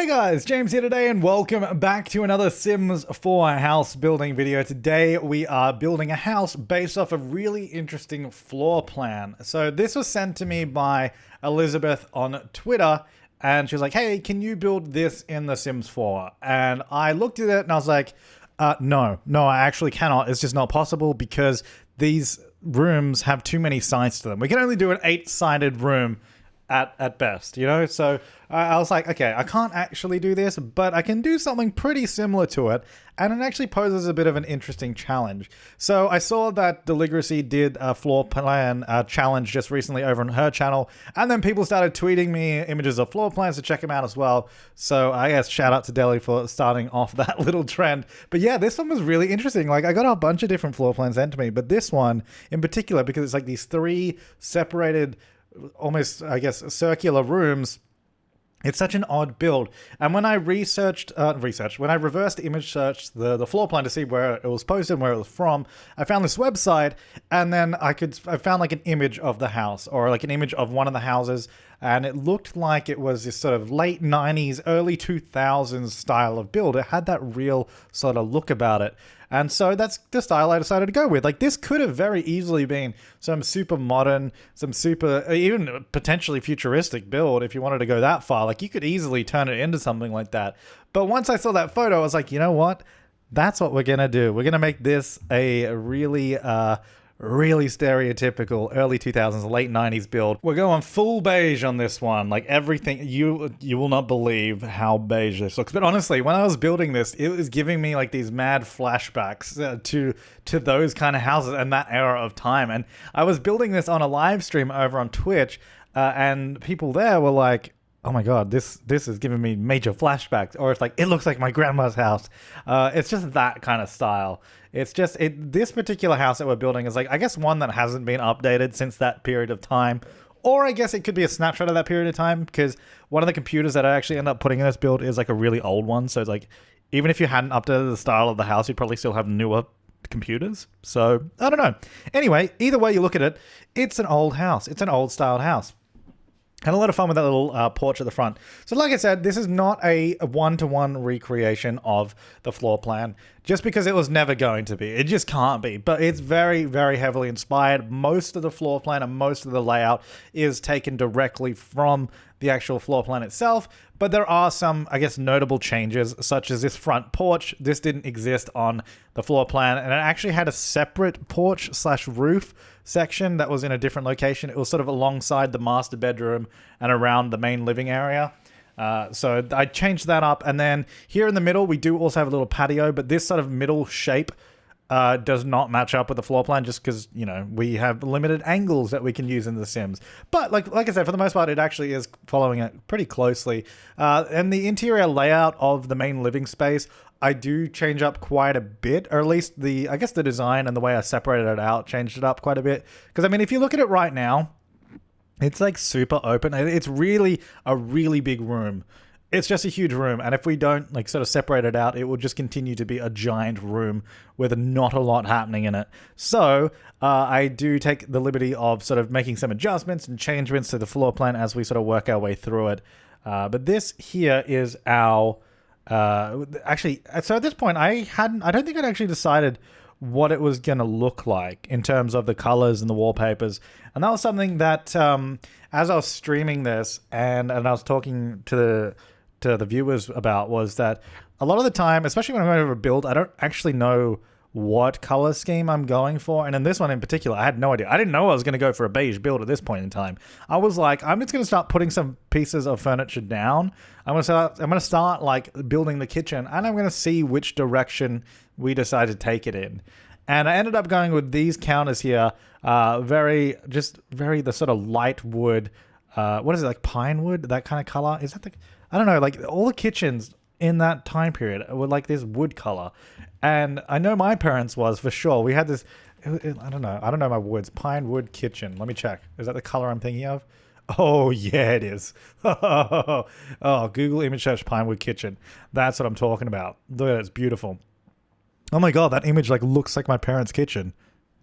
Hey guys, James here today and welcome back to another Sims 4 house building video. Today we are building a house based off a really interesting floor plan. So this was sent to me by Elizabeth on Twitter and she was like, hey, can you build this in The Sims 4? And I looked at it and I was like, no, I actually cannot. It's just not possible because these rooms have too many sides to them. We can only do an 8-sided room at best, you know? So I was like, okay, I can't actually do this, but I can do something pretty similar to it, and it actually poses a bit of an interesting challenge. So I saw that Deligracy did a floor plan challenge just recently over on her channel, and then people started tweeting me images of floor plans to check them out as well. So I guess shout out to Deli for starting off that little trend. But yeah, this one was really interesting. Like, I got a bunch of different floor plans sent to me, but this one in particular, because it's like these 3 separated, almost, I guess, circular rooms. It's such an odd build. And when I when I reversed image searched the floor plan to see where it was posted and where it was from, I found this website, and then I found like an image of the house, or like an image of one of the houses, and it looked like it was this sort of late 90s, early 2000s style of build. It had that real sort of look about it. And so that's the style I decided to go with. Like, this could have very easily been some super modern, some super, even potentially futuristic build if you wanted to go that far. Like, you could easily turn it into something like that. But once I saw that photo, I was like, you know what? That's what we're going to do. We're going to make this a really stereotypical early 2000s, late 90s build. We're going full beige on this one. Like, everything, you will not believe how beige this looks. But honestly, when I was building this, it was giving me like these mad flashbacks to those kind of houses and that era of time. And I was building this on a live stream over on Twitch, and people there were like, oh my god, this is giving me major flashbacks. Or it's like, it looks like my grandma's house. It's just that kind of style. It's just, this particular house that we're building is like, I guess, one that hasn't been updated since that period of time. Or I guess it could be a snapshot of that period of time, because one of the computers that I actually end up putting in this build is like a really old one. So it's like, even if you hadn't updated the style of the house, you'd probably still have newer computers. So I don't know. Anyway, either way you look at it, it's an old house. It's an old styled house. Had a lot of fun with that little porch at the front. So like I said, this is not a one-to-one recreation of the floor plan, just because it was never going to be. It just can't be. But it's very, very heavily inspired. Most of the floor plan and most of the layout is taken directly from the actual floor plan itself. But there are some, I guess, notable changes, such as this front porch. This didn't exist on the floor plan, and it actually had a separate porch/roof section that was in a different location. It was sort of alongside the master bedroom and around the main living area. So I changed that up. And then here in the middle, we do also have a little patio, but this sort of middle shape does not match up with the floor plan, just because, you know, we have limited angles that we can use in The Sims. But like I said, for the most part, it actually is following it pretty closely. And the interior layout of the main living space, I do change up quite a bit, or at least I guess the design and the way I separated it out changed it up quite a bit. Because I mean, if you look at it right now, it's like super open. It's really a really big room. It's just a huge room, and if we don't like sort of separate it out, it will just continue to be a giant room with not a lot happening in it. So I do take the liberty of sort of making some adjustments and changements to the floor plan as we sort of work our way through it. But this here is our actually. So at this point, I don't think I'd actually decided what it was going to look like in terms of the colors and the wallpapers. And that was something that as I was streaming this and I was talking to the viewers about, was that a lot of the time, especially when I'm going over a build, I don't actually know what color scheme I'm going for. And in this one in particular, I had no idea. I didn't know I was going to go for a beige build at this point in time. I was like, I'm just going to start putting some pieces of furniture down. I'm going to start like building the kitchen, and I'm going to see which direction we decide to take it in. And I ended up going with these counters here, very the sort of light wood, what is it, like pine wood, that kind of color? Is that I don't know, like all the kitchens in that time period were like this wood color. And I know my parents was for sure. We had this, I don't know my woods, pine wood kitchen. Let me check. Is that the color I'm thinking of? Oh yeah, it is. Oh, Google image search pine wood kitchen. That's what I'm talking about. Look at it, it's beautiful. Oh my god, that image like looks like my parents' kitchen.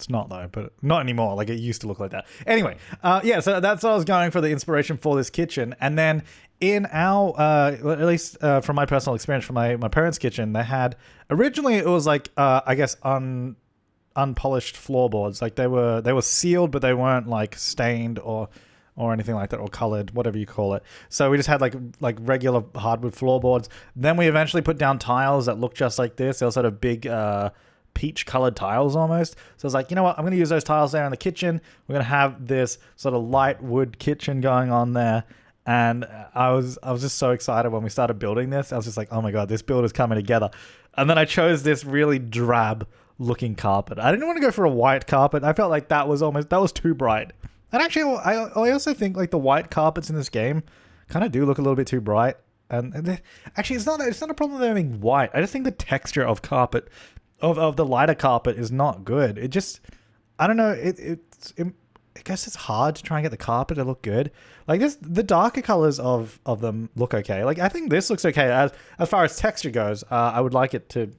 It's not though, but not anymore. Like it used to look like that. Anyway, yeah, so that's what I was going for the inspiration for this kitchen. And then in our, at least from my personal experience from my parents' kitchen, they had, originally it was like, I guess unpolished floorboards. Like they were sealed, but they weren't like stained or anything like that, or colored, whatever you call it. So we just had like regular hardwood floorboards. Then we eventually put down tiles that looked just like this. They were sort of big, peach colored tiles almost. So I was like, you know what, I'm going to use those tiles there in the kitchen. We're going to have this sort of light wood kitchen going on there. And I was just so excited when we started building this. I was just like, oh my God, this build is coming together. And then I chose this really drab looking carpet. I didn't want to go for a white carpet. I felt like that was too bright. And actually, I also think like the white carpets in this game kind of do look a little bit too bright. And actually, it's not a problem with them being white. I just think the texture of carpet, of the lighter carpet, is not good. It just, I don't know. I guess it's hard to try and get the carpet to look good. Like this, the darker colors of them look okay. Like I think this looks okay as far as texture goes. I would like it to,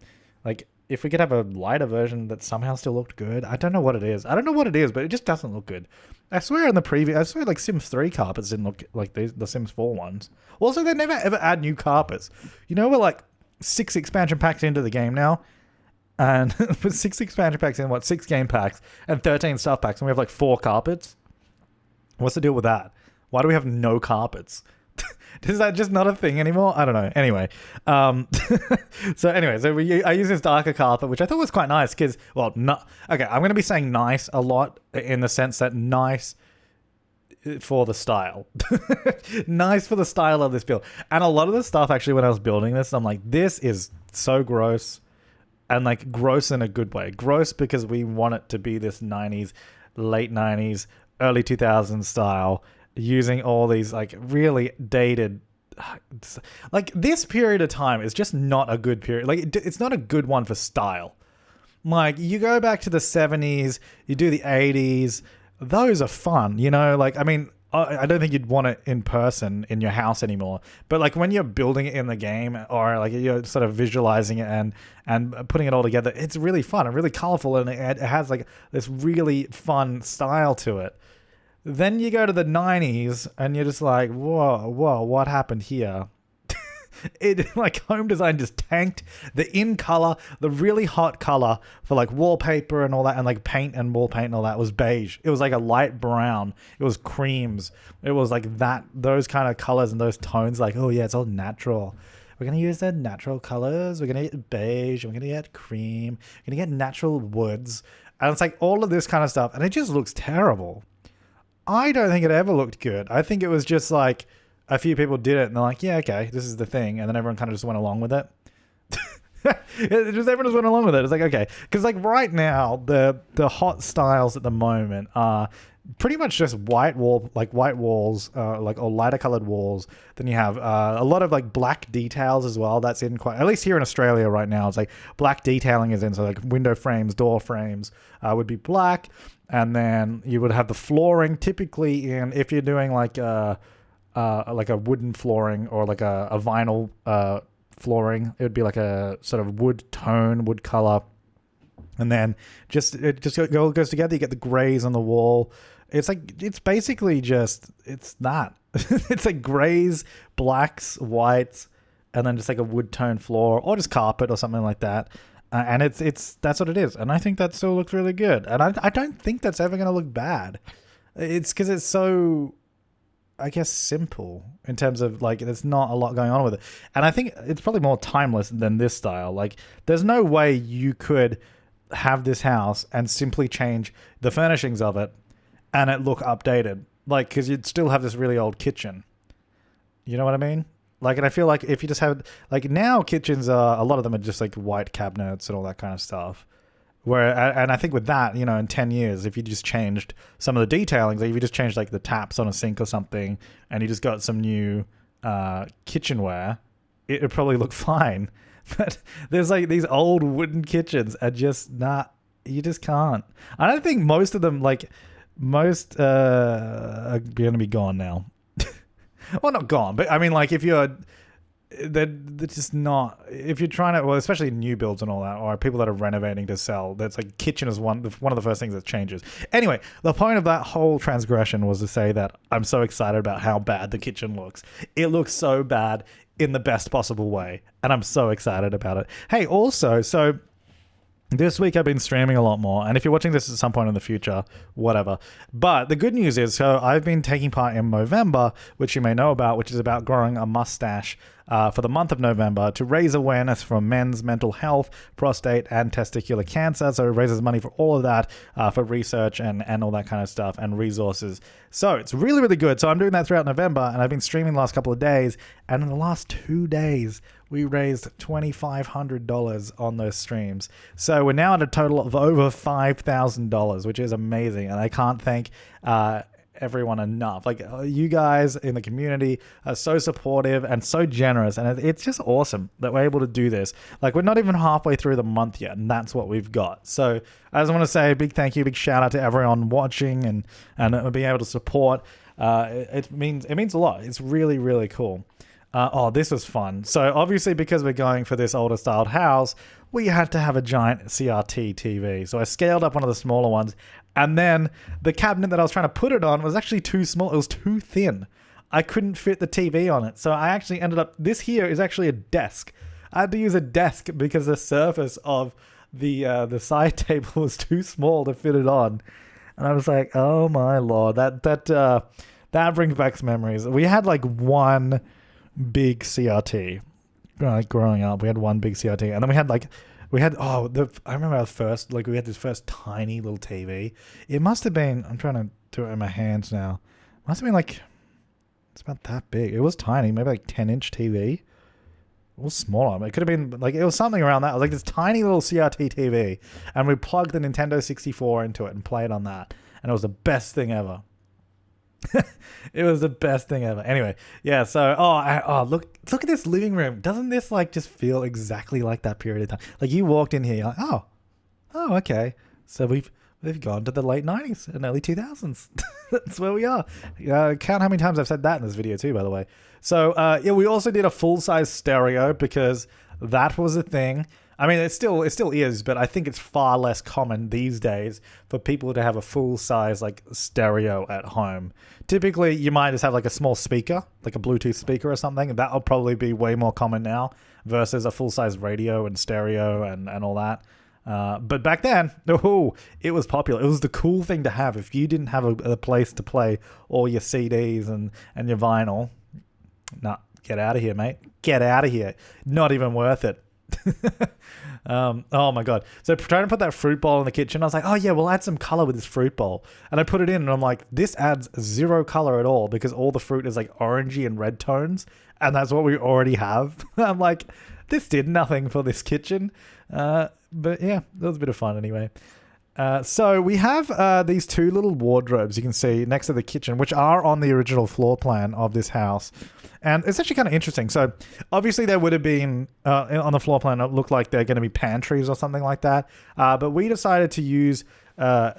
like, if we could have a lighter version that somehow still looked good. I don't know what it is. But it just doesn't look good. I swear like Sims 3 carpets didn't look like the Sims 4 ones. Also, they never ever add new carpets. You know, we're like 6 expansion packs into the game now. And with 6 expansion packs in, 6 game packs and 13 stuff packs, and we have like 4 carpets? What's the deal with that? Why do we have no carpets? Is that just not a thing anymore? I don't know. Anyway, so I use this darker carpet, which I thought was quite nice because, well, okay, I'm going to be saying nice a lot in the sense that nice for the style. Nice for the style of this build. And a lot of the stuff, actually, when I was building this, I'm like, this is so gross. And like gross in a good way. Gross because we want it to be this 90s, late 90s, early 2000s style, using all these like really dated, like this period of time is just not a good period. Like it's not a good one for style. Like you go back to the 70s, you do the 80s, those are fun, you know? Like, I mean, I don't think you'd want it in person in your house anymore. But like when you're building it in the game, or like you're sort of visualizing it and putting it all together, it's really fun and really colorful, and it has like this really fun style to it. Then you go to the 90s and you're just like, whoa, what happened here? It like home design just tanked. The in color, the really hot color for like wallpaper and all that, and like paint and wall paint and all that was beige. It was like a light brown. It was creams. It was like those kind of colors and those tones. Like, oh yeah, it's all natural. We're gonna use the natural colors. We're gonna get beige. We're gonna get cream. We're gonna get natural woods. And it's like all of this kind of stuff, and it just looks terrible. I don't think it ever looked good. I think it was just like, a few people did it and they're like, yeah, okay, this is the thing. And then everyone kind of just went along with it. Everyone just went along with it. It's like, okay. Because like right now, the hot styles at the moment are pretty much just white walls, like or lighter colored walls. Then you have a lot of like black details as well. That's in quite, at least here in Australia right now, it's like black detailing is in. So like window frames, door frames would be black. And then you would have the flooring typically in, if you're doing like a wooden flooring or like a vinyl flooring, it would be like a sort of wood color, and then it all goes together. You get the grays on the wall. It's basically just that. It's like grays, blacks, whites, and then just like a wood tone floor or just carpet or something like that. And that's what it is. And I think that still looks really good. And I don't think that's ever going to look bad. It's because it's so, I guess, simple in terms of like there's not a lot going on with it. And I think it's probably more timeless than this style. Like there's no way you could have this house and simply change the furnishings of it and it look updated. Like, because you'd still have this really old kitchen. You know what I mean? Like, and I feel like if you just have, like now kitchens are, a lot of them are just like white cabinets and all that kind of stuff. And I think with that, you know, in 10 years, if you just changed some of the detailings, like if you just changed like the taps on a sink or something, and you just got some new kitchenware, it would probably look fine. But there's like these old wooden kitchens are just not, you just can't. I don't think most of them, like most are going to be gone now. Well, not gone, but I mean, like if you're they're just not, if you're trying to, well, especially new builds and all that, or people that are renovating to sell, that's like kitchen is one of the first things that changes. Anyway, the point of that whole transgression was to say that I'm so excited about how bad the kitchen looks. It looks so bad in the best possible way, and I'm so excited about it. Hey, also, so this week I've been streaming a lot more, and if you're watching this at some point in the future, whatever. But the good news is, so I've been taking part in Movember, which you may know about, which is about growing a mustache for the month of November to raise awareness for men's mental health, prostate, and testicular cancer. So it raises money for all of that, for research and all that kind of stuff, and resources. So it's really, really good. So I'm doing that throughout November, and I've been streaming the last couple of days, and in the last 2 days, we raised $2,500 on those streams. So we're now at a total of over $5,000, which is amazing. And I can't thank everyone enough. Like, you guys in the community are so supportive and so generous. And it's just awesome that we're able to do this. Like, we're not even halfway through the month yet, and that's what we've got. So I just want to say a big thank you, big shout out to everyone watching and being able to support. It means a lot. It's really, really cool. This was fun. So obviously, because we're going for this older styled house, we had to have a giant CRT TV. So I scaled up one of the smaller ones, and then the cabinet that I was trying to put it on was actually too small. It was too thin. I couldn't fit the TV on it. So I actually ended up, this here is actually a desk. I had to use a desk because the surface of the side table was too small to fit it on. And I was like, oh my Lord, that brings back some memories. We had like one big CRT, like growing up. We had one big CRT, and then I remember our first, like, we had this first tiny little TV. It must have been, I'm trying to do it in my hands now. It must have been like, it's about that big. It was tiny, maybe like 10-inch TV. It was smaller. It could have been like, it was something around that. It was like this tiny little CRT TV, and we plugged the Nintendo 64 into it and played on that, and it was the best thing ever. It was the best thing ever. Anyway, yeah, so look at this living room. Doesn't this like just feel exactly like that period of time? Like, you walked in here, you're like, oh okay. So we've gone to the late 90s and early 2000s. That's where we are. Count how many times I've said that in this video too, by the way. So we also did a full-size stereo because that was a thing. I mean, it still is, but I think it's far less common these days for people to have a full-size like stereo at home. Typically, you might just have like a small speaker, like a Bluetooth speaker or something, and that'll probably be way more common now versus a full-size radio and stereo and all that. But back then, it was popular. It was the cool thing to have. If you didn't have a place to play all your CDs and your vinyl, nah, get out of here, mate. Get out of here. Not even worth it. Oh my God. So trying to put that fruit bowl in the kitchen, I was like, oh yeah, we'll add some color with this fruit bowl. And I put it in and I'm like, this adds zero color at all because all the fruit is like orangey and red tones. And that's what we already have. I'm like, this did nothing for this kitchen. But yeah, that was a bit of fun anyway. So we have these two little wardrobes you can see next to the kitchen, which are on the original floor plan of this house. And it's actually kind of interesting. So obviously there would have been, on the floor plan, it looked like they're going to be pantries or something like that. But we decided to use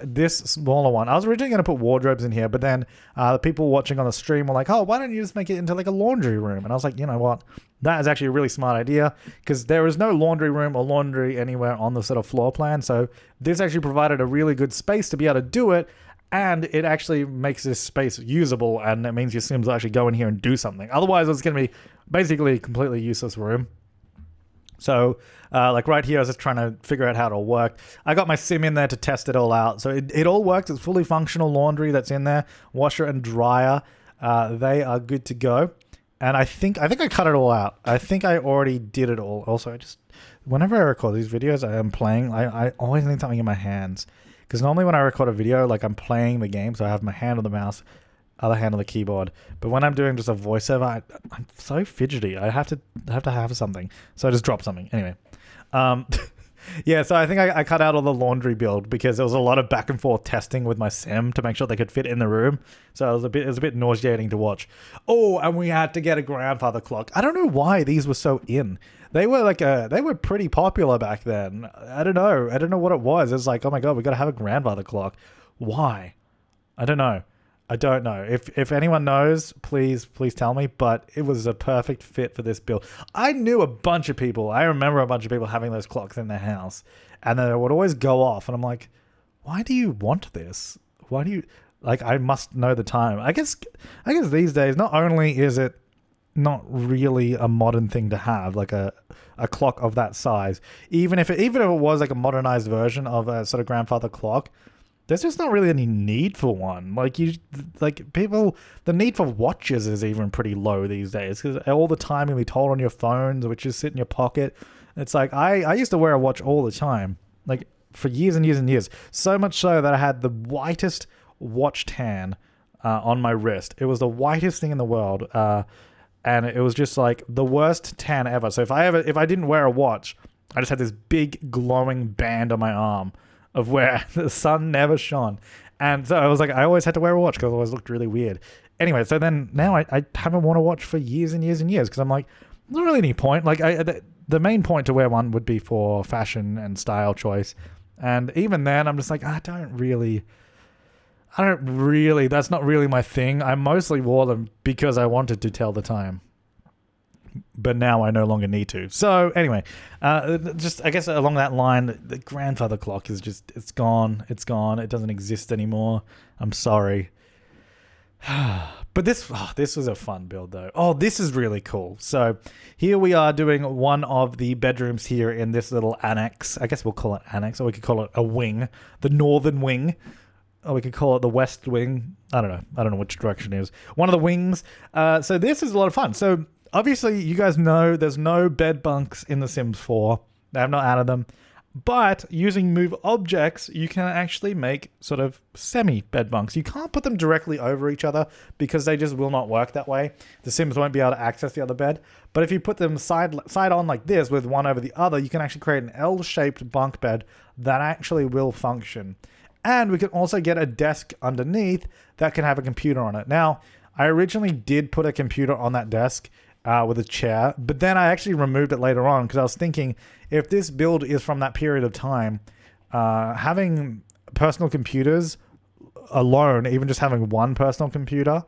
this smaller one. I was originally going to put wardrobes in here, but then the people watching on the stream were like, oh, why don't you just make it into like a laundry room? And I was like, you know what? That is actually a really smart idea because there is no laundry room or laundry anywhere on the sort of floor plan. So this actually provided a really good space to be able to do it. And it actually makes this space usable, and it means your Sims will actually go in here and do something. Otherwise, it's going to be basically a completely useless room. So, like right here, I was just trying to figure out how it all worked. I got my Sim in there to test it all out. So it all works. It's fully functional laundry that's in there. Washer and dryer. They are good to go. And I think I cut it all out. I think I already did it all. Also, whenever I record these videos, I am playing. I always need something in my hands. Because normally when I record a video, like I'm playing the game, so I have my hand on the mouse, other hand on the keyboard. But when I'm doing just a voiceover, I'm so fidgety. I have to have something. So I just drop something. Anyway. Yeah, so I think I cut out all the laundry build because there was a lot of back and forth testing with my Sim to make sure they could fit in the room. So it was a bit nauseating to watch. Oh, and we had to get a grandfather clock. I don't know why these were so in. They were pretty popular back then. I don't know what it was. It's like, oh my God, we got to have a grandfather clock. Why? I don't know. I don't know. If anyone knows, please tell me. But it was a perfect fit for this build. I knew a bunch of people. I remember a bunch of people having those clocks in their house, and then it would always go off. And I'm like, why do you want this? Why do you like? I must know the time. I guess these days, not only is it not really a modern thing to have, like a clock of that size, even if it was like a modernized version of a sort of grandfather clock, there's just not really any need for one. The need for watches is even pretty low these days, because all the time can be told on your phones, which just sit in your pocket. It's like, I used to wear a watch all the time, like for years and years and years. So much so that I had the whitest watch tan on my wrist. It was the whitest thing in the world. And it was just like the worst tan ever. So if I didn't wear a watch, I just had this big glowing band on my arm of where the sun never shone. And so I was like, I always had to wear a watch because I always looked really weird. Anyway, so then now I haven't worn a watch for years and years and years, because I'm like, not really any point. Like the main point to wear one would be for fashion and style choice. And even then, I'm just like, I don't really, that's not really my thing. I mostly wore them because I wanted to tell the time. But now I no longer need to. So anyway, just I guess along that line, the grandfather clock is just, it's gone. It doesn't exist anymore. I'm sorry. But this was a fun build though. Oh, this is really cool. So here we are doing one of the bedrooms here in this little annex. I guess we'll call it annex, or we could call it a wing, the northern wing. Or we could call it the west wing. I don't know which direction it is. One of the wings. So this is a lot of fun. So obviously you guys know there's no bed bunks in The Sims 4. They have not added them. But using move objects, you can actually make sort of semi-bed bunks. You can't put them directly over each other because they just will not work that way. The Sims won't be able to access the other bed. But if you put them side on like this with one over the other, you can actually create an L-shaped bunk bed that actually will function. And we can also get a desk underneath that can have a computer on it. Now, I originally did put a computer on that desk with a chair, but then I actually removed it later on because I was thinking, if this build is from that period of time, having personal computers alone, even just having one personal computer,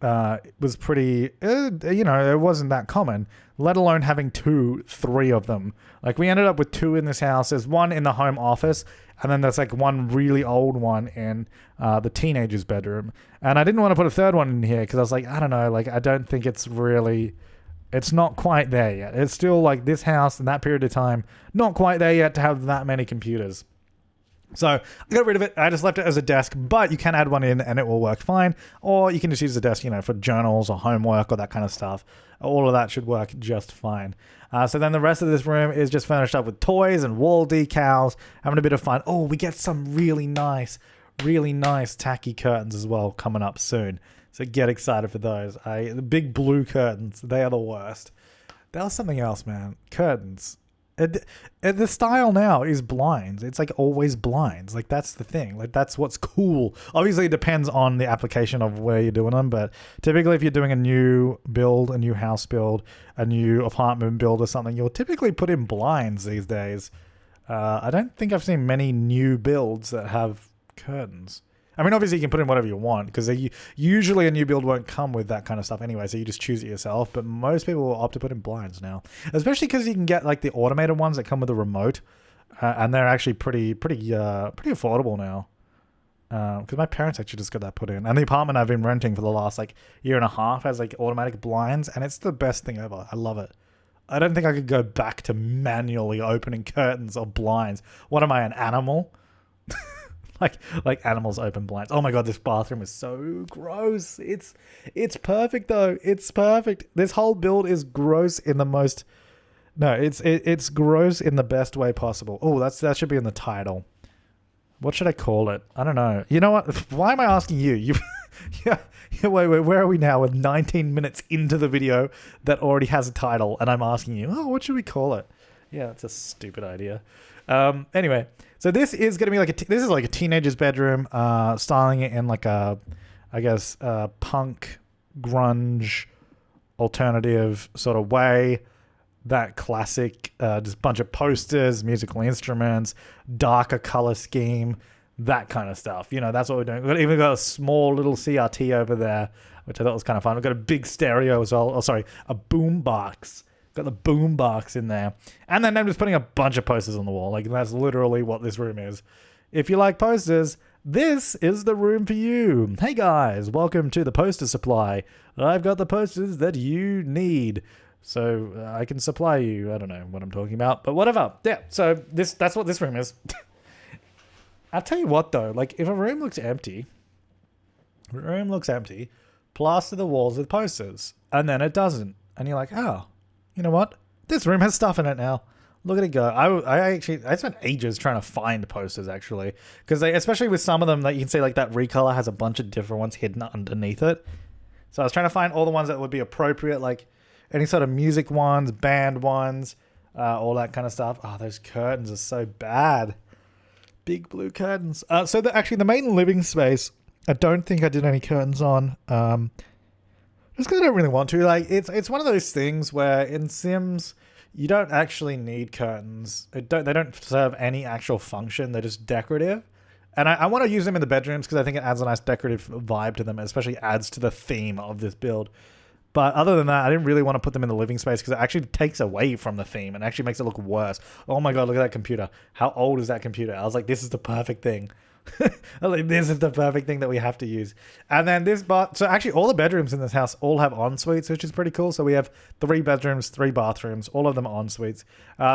was pretty, it wasn't that common, let alone having 3 of them. Like, we ended up with 2 in this house. There's one in the home office, and then there's like one really old one in the teenager's bedroom. And I didn't want to put a 3rd one in here because I was like, I don't know, like, I don't think it's not quite there yet. It's still like this house in that period of time, not quite there yet to have that many computers. So I got rid of it. I just left it as a desk, but you can add one in and it will work fine. Or you can just use the desk, for journals or homework or that kind of stuff. All of that should work just fine. So then the rest of this room is just furnished up with toys and wall decals, having a bit of fun. Oh, we get some really nice tacky curtains as well coming up soon. So get excited for those. The big blue curtains, they are the worst. That was something else, man. Curtains. The style now is blinds. It's like always blinds. Like, that's the thing. Like, that's what's cool. Obviously, it depends on the application of where you're doing them, but typically if you're doing a new build, a new house build, a new apartment build or something, you'll typically put in blinds these days. I don't think I've seen many new builds that have curtains. I mean, obviously you can put in whatever you want, because usually a new build won't come with that kind of stuff anyway, so you just choose it yourself. But most people will opt to put in blinds now, especially because you can get like the automated ones that come with a remote, and they're actually pretty affordable now. Because my parents actually just got that put in, and the apartment I've been renting for the last like year and a half has like automatic blinds, and it's the best thing ever. I love it. I don't think I could go back to manually opening curtains or blinds. What am I, an animal? Like animals open blinds. Oh my god, this bathroom is so gross. It's perfect though. It's perfect. This whole build is gross in the most. No, it's gross in the best way possible. Oh, that should be in the title. What should I call it? I don't know. You know what? Why am I asking you? Yeah. Wait. Where are we now? We're 19 minutes into the video that already has a title, and I'm asking you, what should we call it? Yeah, that's a stupid idea. Anyway, so this is going to be this is like a teenager's bedroom, styling it in like a, I guess, punk, grunge, alternative sort of way. That classic, just bunch of posters, musical instruments, darker color scheme, that kind of stuff. You know, that's what we're doing. We've even got a small little CRT over there, which I thought was kind of fun. We've got a big stereo as well. Oh, sorry, a boom box. Got the boom box in there. And then I'm just putting a bunch of posters on the wall. Like, that's literally what this room is. If you like posters, this is the room for you. Hey guys, welcome to the poster supply. I've got the posters that you need. So I can supply you. I don't know what I'm talking about, but whatever. Yeah, so that's what this room is. I'll tell you what though, like if a room looks empty, plaster the walls with posters, and then it doesn't. And you're like, oh, you know what? This room has stuff in it now. Look at it go. I spent ages trying to find posters actually, because especially with some of them that you can see, like that recolor has a bunch of different ones hidden underneath it. So I was trying to find all the ones that would be appropriate, like any sort of music ones, band ones, all that kind of stuff. Oh, those curtains are so bad. Big blue curtains. So actually the main living space, I don't think I did any curtains on. Just because I don't really want to. Like it's one of those things where in Sims you don't actually need curtains. They don't serve any actual function. They're just decorative. And I want to use them in the bedrooms because I think it adds a nice decorative vibe to them. It especially adds to the theme of this build. But other than that, I didn't really want to put them in the living space because it actually takes away from the theme and actually makes it look worse. Oh my god, look at that computer. How old is that computer? I was like, this is the perfect thing. Like, this is the perfect thing that we have to use. And then this so actually all the bedrooms in this house all have en-suites, which is pretty cool. So we have 3 bedrooms, 3 bathrooms, all of them are en-suites.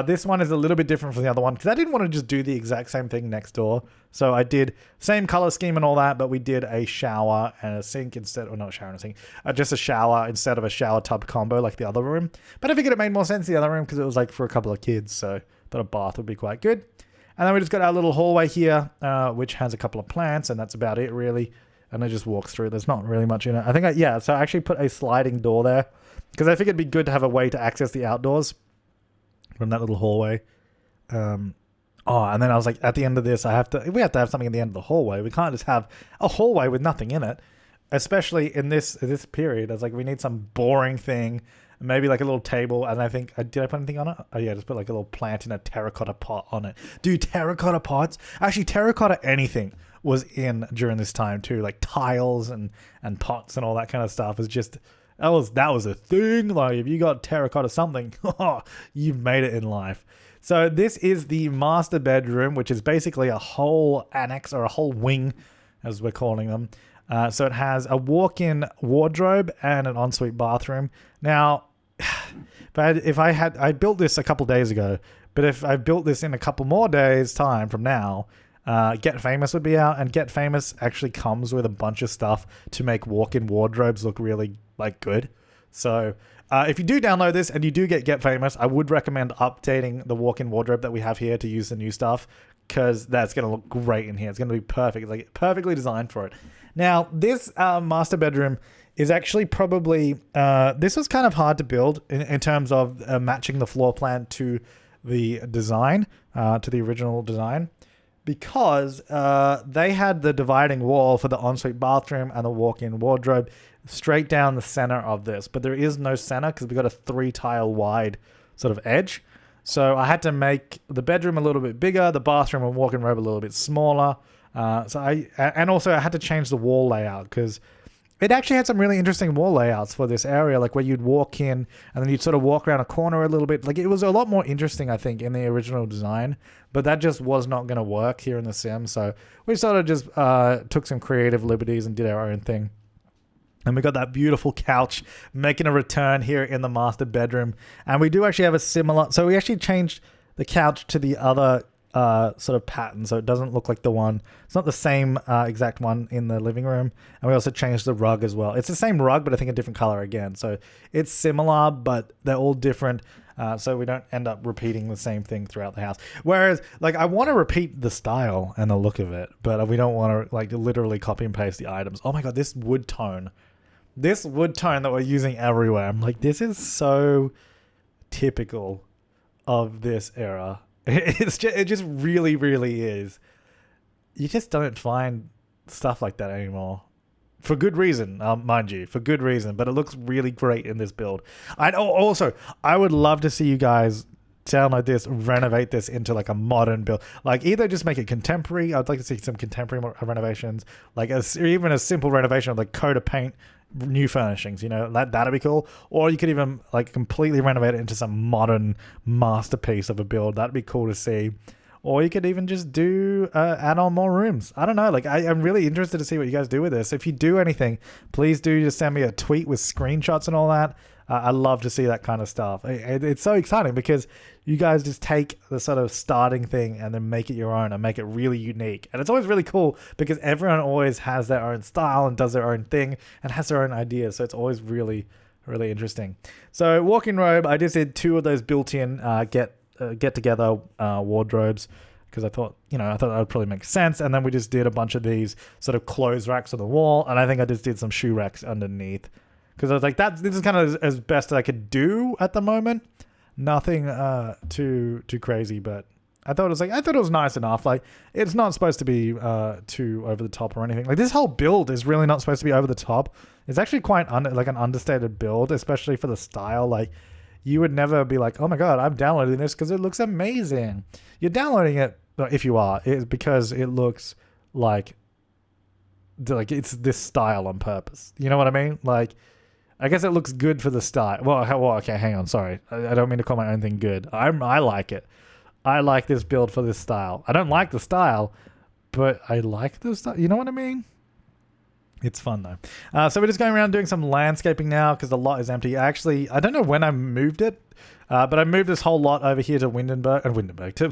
This one is a little bit different from the other one because I didn't want to just do the exact same thing next door. So I did same color scheme and all that, but we did a shower and a sink instead, or not a shower and a sink, just a shower instead of a shower tub combo like the other room. But I figured it made more sense the other room because it was like for a couple of kids, so I thought a bath would be quite good. And then we just got our little hallway here, which has a couple of plants, and that's about it, really. And I just walk through. There's not really much in it. I think, so I actually put a sliding door there, because I figured it'd be good to have a way to access the outdoors from that little hallway. And then I was like, at the end of this, we have to have something at the end of the hallway. We can't just have a hallway with nothing in it, especially in this period. I was like, we need some boring thing. Maybe like a little table, and I think, did I put anything on it? Oh yeah, just put like a little plant in a terracotta pot on it. Dude, terracotta pots? Actually, terracotta anything was in during this time too, like tiles and pots and all that kind of stuff. Is just, that was a thing. Like if you got terracotta something, you've made it in life. So this is the master bedroom, which is basically a whole annex or a whole wing, as we're calling them. So it has a walk-in wardrobe and an ensuite bathroom. Now, I built this a couple days ago, but if I built this in a couple more days' time from now, Get Famous would be out, and Get Famous actually comes with a bunch of stuff to make walk-in wardrobes look really like good. So if you do download this and you do get Famous, I would recommend updating the walk-in wardrobe that we have here to use the new stuff, because that's going to look great in here. It's going to be perfect. It's like perfectly designed for it. Now, this master bedroom is actually probably... this was kind of hard to build in terms of matching the floor plan to the design, to the original design, because they had the dividing wall for the ensuite bathroom and the walk-in wardrobe straight down the center of this. But there is no center because we've got a 3-tile wide sort of edge. So I had to make the bedroom a little bit bigger, the bathroom and walk-in robe a little bit smaller. Also I had to change the wall layout because it actually had some really interesting wall layouts for this area, like where you'd walk in and then you'd sort of walk around a corner a little bit. Like it was a lot more interesting, I think, in the original design, but that just was not going to work here in The Sims. So we sort of just took some creative liberties and did our own thing. And we got that beautiful couch making a return here in the master bedroom. And we do actually have a similar... So we actually changed the couch to the other sort of pattern, so it doesn't look like the one... It's not the same exact one in the living room. And we also changed the rug as well. It's the same rug, but I think a different color again. So it's similar, but they're all different. So we don't end up repeating the same thing throughout the house. Whereas, like, I want to repeat the style and the look of it, but we don't want to, like, literally copy and paste the items. Oh my god, this wood tone... This wood tone that we're using everywhere, I'm like, this is so typical of this era. It just really, really is. You just don't find stuff like that anymore. For good reason, mind you, for good reason. But it looks really great in this build. I would love to see you guys download this, renovate this into like a modern build. Like either just make it contemporary. I'd like to see some contemporary renovations, like even a simple renovation of like coat of paint, new furnishings, you know, that'd be cool. Or you could even like completely renovate it into some modern masterpiece of a build. That'd be cool to see. Or you could even just do add on more rooms. I don't know. Like I'm really interested to see what you guys do with this. If you do anything, please do just send me a tweet with screenshots and all that. I love to see that kind of stuff. It's so exciting because you guys just take the sort of starting thing and then make it your own and make it really unique. And it's always really cool because everyone always has their own style and does their own thing and has their own ideas. So it's always really, really interesting. So walk-in robe, I just did 2 of those built-in get together wardrobes because I thought that would probably make sense. And then we just did a bunch of these sort of clothes racks on the wall, and I think I just did some shoe racks underneath because I was like, this is kind of as best as I could do at the moment. Nothing too crazy, but I thought it was nice enough. Like it's not supposed to be too over the top or anything. Like this whole build is really not supposed to be over the top. It's actually quite like an understated build, especially for the style. Like you would never be like, oh my God, I'm downloading this because it looks amazing. You're downloading it, if you are, it's because it looks like it's this style on purpose. You know what I mean? Like, I guess it looks good for the style. Well, okay, hang on, sorry. I don't mean to call my own thing good. I like it. I like this build for this style. I don't like the style, but I like the style. You know what I mean? It's fun though. So we're just going around doing some landscaping now because the lot is empty. Actually, I don't know when I moved it, but I moved this whole lot over here to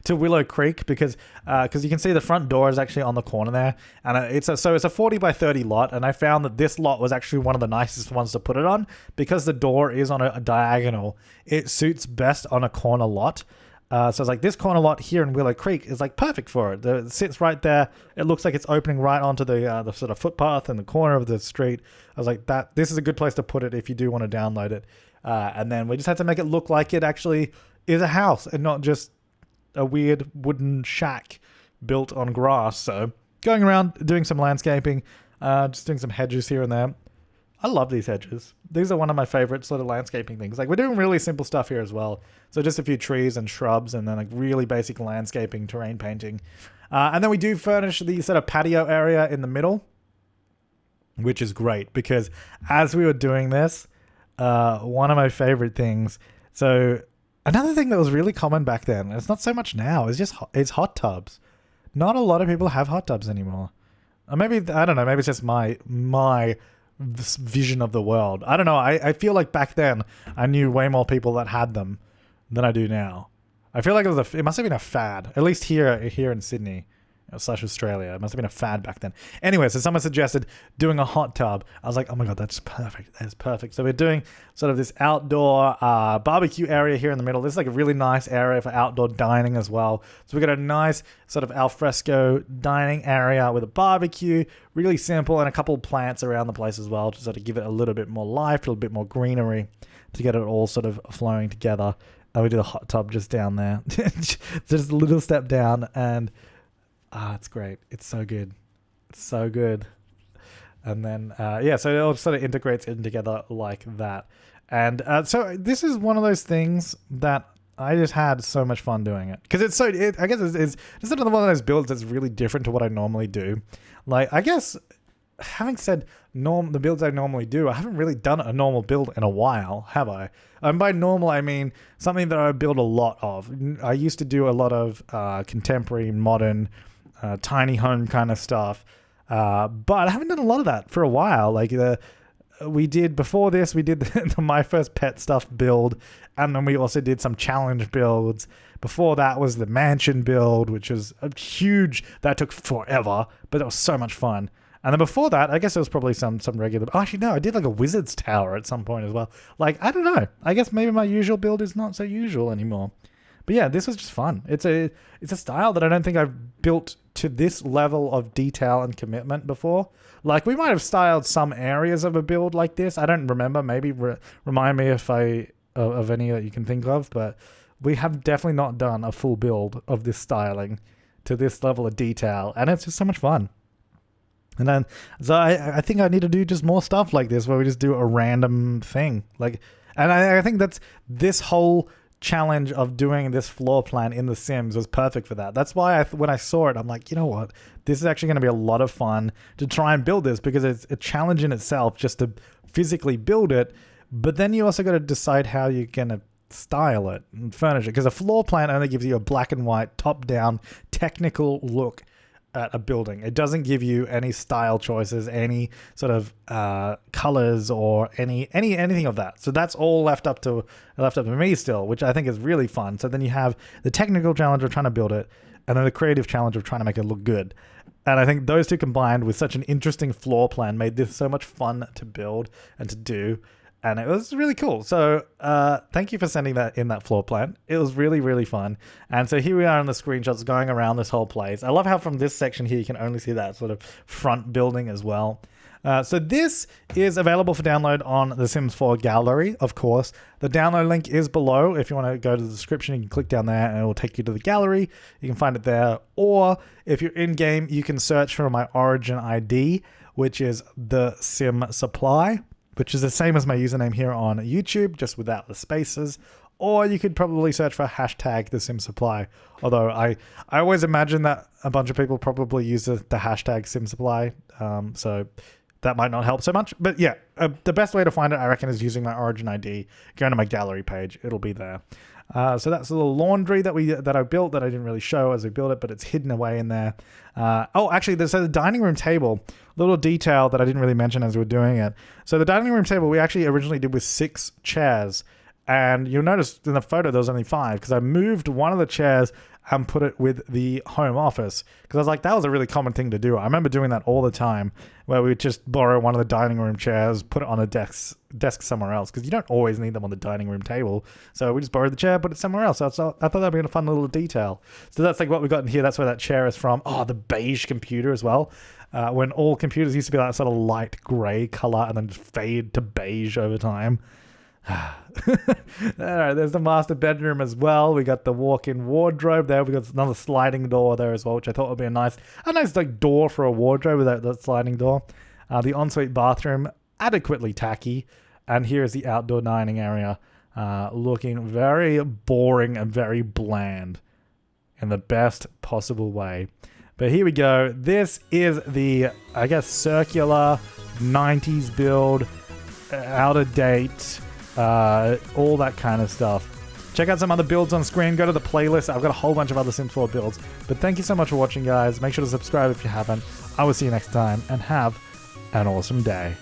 to Willow Creek because you can see the front door is actually on the corner there, and it's a 40 by 30 lot, and I found that this lot was actually one of the nicest ones to put it on because the door is on a diagonal. It suits best on a corner lot. So it's like this corner lot here in Willow Creek is like perfect for it. It sits right there. It looks like it's opening right onto the sort of footpath in the corner of the street. I was like, this is a good place to put it if you do want to download it. And then we just had to make it look like it actually is a house and not just a weird wooden shack built on grass. So going around doing some landscaping, just doing some hedges here and there. I love these hedges. These are one of my favorite sort of landscaping things. Like we're doing really simple stuff here as well. So just a few trees and shrubs and then like really basic landscaping, terrain painting. And then we do furnish the sort of patio area in the middle, which is great because as we were doing this, one of my favorite things. So another thing that was really common back then, and it's not so much now, it's hot tubs. Not a lot of people have hot tubs anymore. Or maybe, I don't know, maybe it's just my vision of the world. I don't know. I feel like back then I knew way more people that had them than I do now. I feel like it must have been a fad, at least here in Sydney / Australia. It must have been a fad back then. Anyway, so someone suggested doing a hot tub. I was like, oh my God, that's perfect. That's perfect. So we're doing sort of this outdoor barbecue area here in the middle. This is like a really nice area for outdoor dining as well. So we got a nice sort of alfresco dining area with a barbecue, really simple, and a couple plants around the place as well to sort of give it a little bit more life, a little bit more greenery to get it all sort of flowing together. And we did a hot tub just down there. Just a little step down and it's great. It's so good. It's so good. And then, so it all sort of integrates in together like that. And so this is one of those things that I just had so much fun doing it. Because I guess it's another one of those builds that's really different to what I normally do. Like, I guess, having said the builds I normally do, I haven't really done a normal build in a while, have I? And by normal, I mean something that I build a lot of. I used to do a lot of contemporary, modern, tiny home kind of stuff, but I haven't done a lot of that for a while. Like we did the My First Pet stuff build, and then we also did some challenge builds. Before that was the mansion build, which was a huge, that took forever, but that was so much fun. And then before that, I guess it was probably some regular. Actually, no, I did like a wizard's tower at some point as well. Like, I don't know. I guess maybe my usual build is not so usual anymore. But yeah, this was just fun. It's a style that I don't think I've built to this level of detail and commitment before. Like, we might have styled some areas of a build like this. I don't remember. Maybe remind me if of any that you can think of. But we have definitely not done a full build of this styling to this level of detail. And it's just so much fun. And then, so I think I need to do just more stuff like this where we just do a random thing. Like, and I think that's this whole challenge of doing this floor plan in The Sims was perfect for that. That's why when I saw it, I'm like, you know what? This is actually going to be a lot of fun to try and build this, because it's a challenge in itself just to physically build it. But then you also got to decide how you're going to style it and furnish it, because a floor plan only gives you a black and white, top-down, technical look at a building. It doesn't give you any style choices, any sort of colors, or anything of that. So that's all left up to me still, which I think is really fun. So then you have the technical challenge of trying to build it, and then the creative challenge of trying to make it look good. And I think those two combined with such an interesting floor plan made this so much fun to build and to do. And it was really cool. So thank you for sending that in, that floor plan. It was really, really fun. And so here we are in the screenshots going around this whole place. I love how from this section here, you can only see that sort of front building as well. So this is available for download on the Sims 4 gallery, of course. The download link is below. If you want to go to the description, you can click down there and it will take you to the gallery. You can find it there. Or if you're in game, you can search for my origin ID, which is the Sim Supply, which is the same as my username here on YouTube, just without the spaces. Or you could probably search for hashtag the Sim Supply. Although I always imagine that a bunch of people probably use the hashtag Sim Supply. So that might not help so much. But yeah, the best way to find it, I reckon, is using my origin ID. Going to my gallery page, it'll be there. So that's a little laundry that I built that I didn't really show as we built it, but it's hidden away in there. Oh, actually, there's a dining room table. Little detail that I didn't really mention as we were doing it. So the dining room table we actually originally did with 6 chairs. And you'll notice in the photo there was only 5, because I moved one of the chairs and put it with the home office, because I was like, that was a really common thing to do. I remember doing that all the time, where we would just borrow one of the dining room chairs, put it on a desk somewhere else, because you don't always need them on the dining room table. So we just borrowed the chair, put it somewhere else. So I thought that'd be a fun little detail. So that's like what we got in here. That's where that chair is from. Oh, the beige computer as well. When all computers used to be that sort of light gray color and then just fade to beige over time. Alright, there's the master bedroom as well. We got the walk-in wardrobe there. We got another sliding door there as well, which I thought would be a nice like door for a wardrobe without that sliding door. The ensuite bathroom, adequately tacky. And here's the outdoor dining area, looking very boring and very bland in the best possible way. But here we go. This is the, I guess, circular 90s build, out of date, all that kind of stuff. Check out some other builds on screen. Go to the playlist. I've got a whole bunch of other Sims 4 builds. But thank you so much for watching, guys. Make sure to subscribe if you haven't. I will see you next time, and have an awesome day.